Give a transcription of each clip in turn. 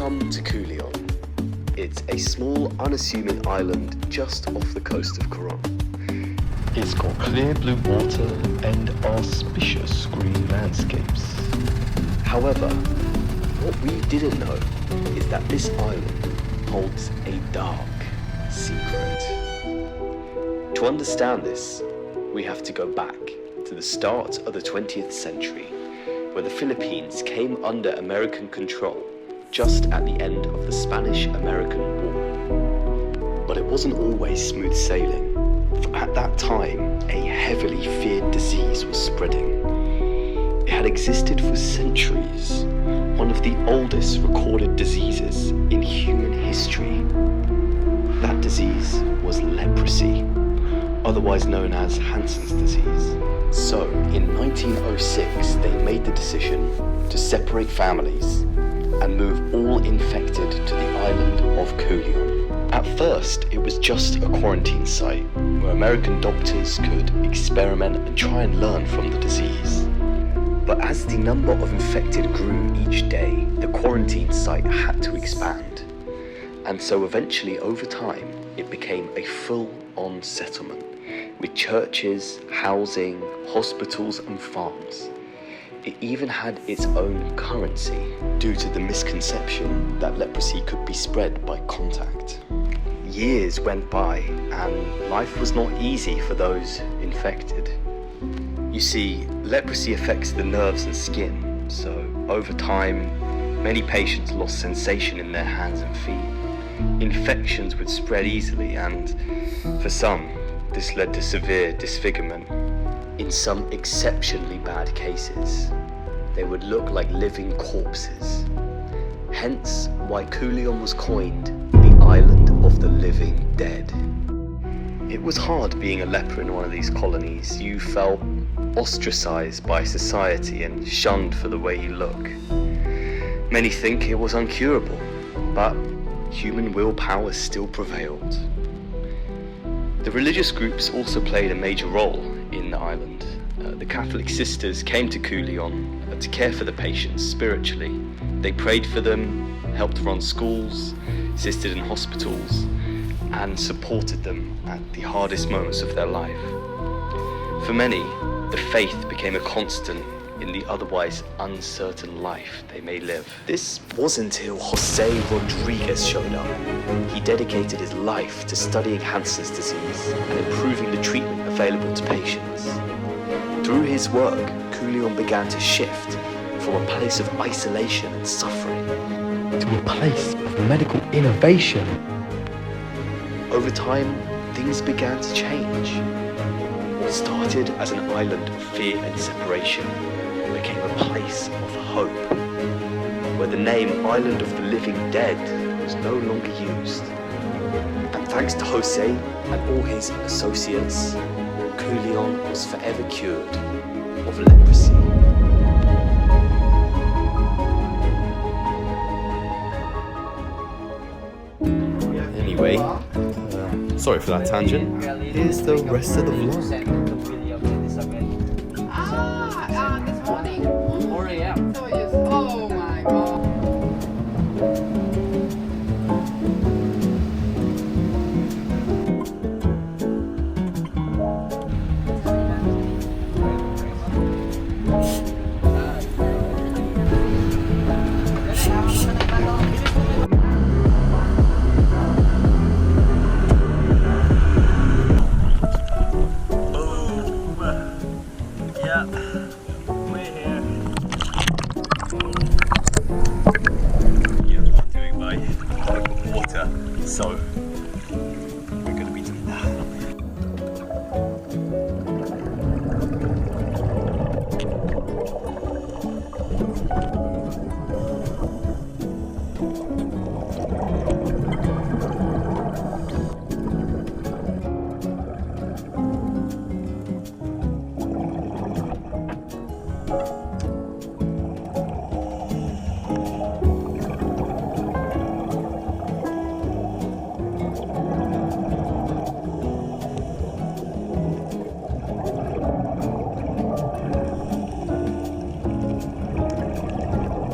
Welcome to Culion. It's a small, unassuming island just off the coast of Culion. It's got clear blue water and auspicious green landscapes. However, what we didn't know is that this island holds a dark secret. To understand this, we have to go back to the start of the 20th century, where the Philippines came under American control just at the end of the Spanish-American War. But it wasn't always smooth sailing. For at that time, a heavily feared disease was spreading. It had existed for centuries, one of the oldest recorded diseases in human history. That disease was leprosy, otherwise known as Hansen's disease. So, in 1906, they made the decision to separate families and move all infected to the island of Culion. At first, it was just a quarantine site where American doctors could experiment and try and learn from the disease. But as the number of infected grew each day, the quarantine site had to expand. And so eventually, over time, it became a full-on settlement, with churches, housing, hospitals and farms. It even had its own currency, due to the misconception that leprosy could be spread by contact. Years went by, and life was not easy for those infected. You see, leprosy affects the nerves and skin, so over time, many patients lost sensation in their hands and feet. Infections would spread easily, and for some, this led to severe disfigurement. In some exceptionally bad cases, they would look like living corpses. Hence why Culion was coined the Island of the Living Dead. It was hard being a leper in one of these colonies. You felt ostracized by society and shunned for the way you look. Many think it was uncurable, but human willpower still prevailed. The religious groups also played a major role in the island. The Catholic sisters came to Culion to care for the patients spiritually. They prayed for them, helped run schools, assisted in hospitals, and supported them at the hardest moments of their life. For many, the faith became a constant in the otherwise uncertain life they may live. This wasn't until Jose Rodriguez showed up. He dedicated his life to studying Hansen's disease and improving the treatment available to patients. Through his work, Culion began to shift from a place of isolation and suffering To a place of medical innovation. Over time, things began to change. What started as an island of fear and separation became a place of hope, where the name Island of the Living Dead was no longer used. And thanks to Jose and all his associates, Culion was forever cured of leprosy. Anyway, sorry for that tangent. Here's the rest of the vlog. This morning. 4 a.m. So yes. Oh my god. So, we're going to be doing that.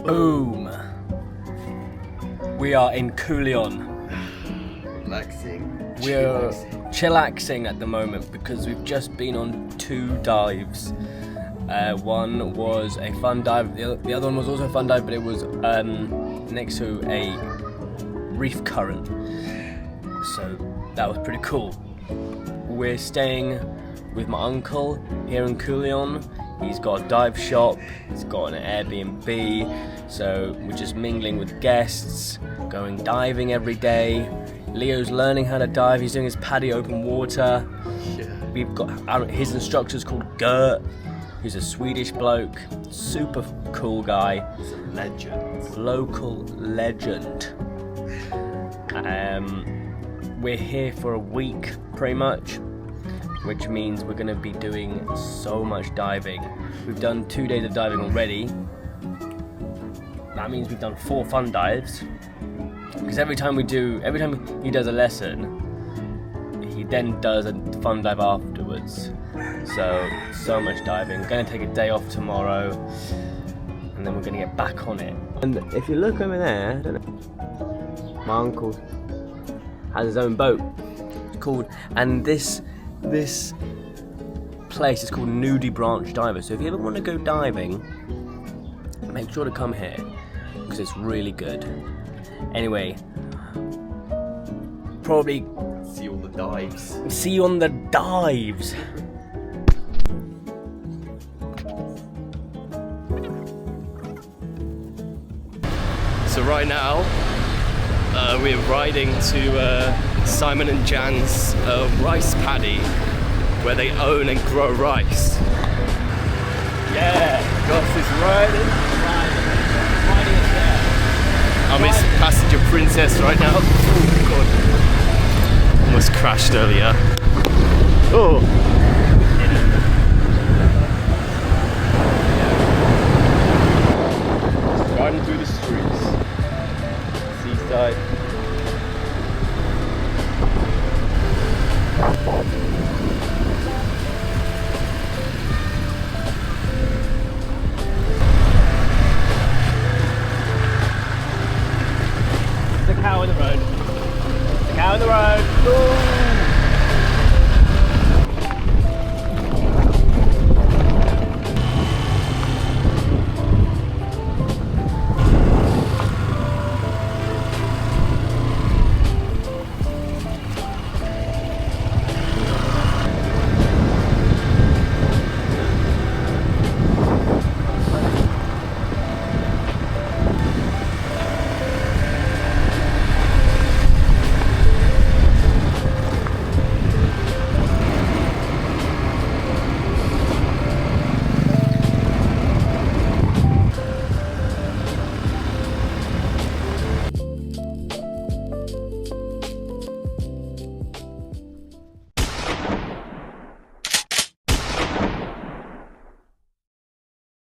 Boom. We are in Culion. Relaxing. We're chillaxing at the moment because we've just been on 2 dives. One was a fun dive, the other one was also a fun dive, but it was next to a reef current. So that was pretty cool. We're staying with my uncle here in Culion. He's got a dive shop, he's got an Airbnb, so we're just mingling with guests, going diving every day. Leo's learning how to dive, he's doing his PADI open water. We've got his instructor's called Gert, who's a Swedish bloke, super cool guy. Legend. Local legend. We're here for a week, pretty much, which means we're going to be doing so much diving. We've done 2 days of diving already. That means we've done 4 fun dives. Because every time he does a lesson, he then does a fun dive afterwards. So much diving. Going to take a day off tomorrow, and then we're going to get back on it. And if you look over there, I don't know, my uncle has his own boat. It's called, and this place is called Nudie Branch Diver. So if you ever want to go diving, make sure to come here because it's really good. Anyway, probably See all the dives. see you on the dives. So right now, we're riding to Simon and Jan's rice paddy, where they own and grow rice. Yeah, Goss is riding us there. I'm his passenger princess right now. Oh god, almost crashed earlier. Oh.